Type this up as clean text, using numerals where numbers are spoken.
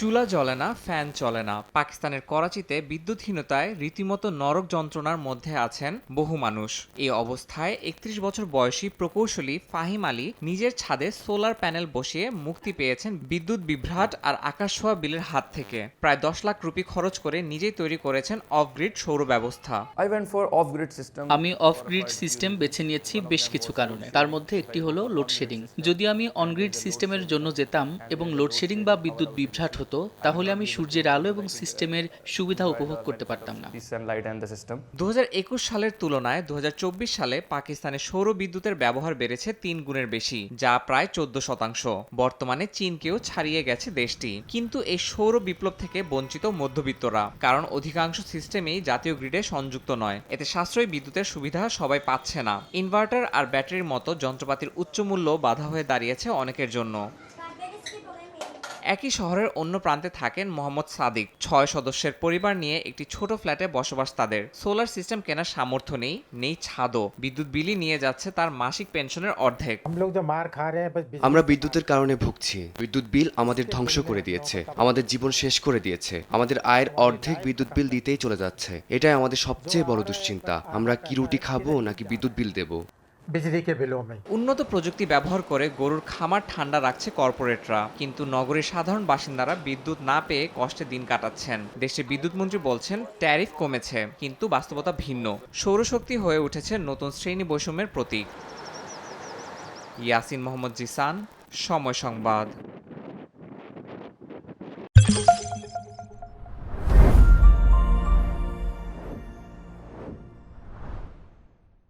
চুলা জ্বলে না, ফ্যান চলে না। পাকিস্তানের করাচিতে বিদ্যুৎহীনতায় রীতিমতো নরক যন্ত্রণার মধ্যে আছেন বহু মানুষ। এই অবস্থায় ৩১ বছর বয়সী প্রকৌশলী ফাহিম আলী নিজের ছাদে সোলার প্যানেল বসিয়ে মুক্তি পেয়েছেন বিদ্যুৎ বিভ্রাট আর আকাশছোঁয়া বিলের হাত থেকে। প্রায় ১০ লাখ রুপি খরচ করে নিজেই তৈরি করেছেন অফ গ্রিড সৌর ব্যবস্থা। আমি অফ গ্রিড সিস্টেম বেছে নিয়েছি বেশ কিছু কারণে। তার মধ্যে একটি হলো লোডশেডিং। যদি আমি অন গ্রিড সিস্টেমের জন্য যেতাম এবং লোডশেডিং বা বিদ্যুৎ বিভ্রাট হতো, তাহলে আমি সূর্যের আলো এবং সিস্টেমের সুবিধা উপভোগ করতে পারতাম না। ২০২১ সালের তুলনায় ২০২৪ সালে পাকিস্তানে সৌর বিদ্যুতের ব্যবহার বেড়েছে ৩ গুণের বেশি, যা প্রায় ১৪%। বর্তমানে চীনকেও ছাড়িয়ে গেছে দেশটি। কিন্তু এই সৌর বিপ্লব থেকে বঞ্চিত মধ্যবিত্তরা, কারণ অধিকাংশ সিস্টেমই জাতীয় গ্রিডে সংযুক্ত নয়। এতে সাশ্রয়ী বিদ্যুতের সুবিধা সবাই পাচ্ছে না। ইনভার্টার আর ব্যাটারির মতো যন্ত্রপাতির উচ্চ মূল্য বাধা হয়ে দাঁড়িয়েছে অনেকের জন্য। একই শহরের অন্য প্রান্তে থাকেন মোহাম্মদ সাদিক। ৬ সদস্যের পরিবার নিয়ে একটি ছোট ফ্ল্যাটে বসবাস তাদের। সোলার সিস্টেম কেনার সামর্থ্য নেই ছাদও। বিদ্যুৎ বিলই নিয়ে যাচ্ছে তার মাসিক পেনশনের অর্ধেক। আমরা বিদ্যুতের কারণে ভুগছি। বিদ্যুৎ বিল আমাদের ধ্বংস করে দিয়েছে, আমাদের জীবন শেষ করে দিয়েছে। আমাদের আয়ের অর্ধেক বিদ্যুৎ বিল দিতেই চলে যাচ্ছে। এটাই আমাদের সবচেয়ে বড় দুশ্চিন্তা। আমরা কি রুটি খাবো নাকি বিদ্যুৎ বিল দেবো। উন্নত প্রযুক্তি ব্যবহার করে গরুর খামার ঠান্ডা রাখছে কর্পোরেটরা, কিন্তু নগরীর সাধারণ বাসিন্দারা বিদ্যুৎ না পেয়ে কষ্টে দিন কাটাচ্ছেন। দেশে বিদ্যুৎ মন্ত্রী বলছেন ট্যারিফ কমেছে, কিন্তু বাস্তবতা ভিন্ন। সৌরশক্তি হয়ে উঠেছে নতুন শ্রেণী বৈষম্যের প্রতীক। ইয়াসিন মোহাম্মদ জিসান, সময় সংবাদ।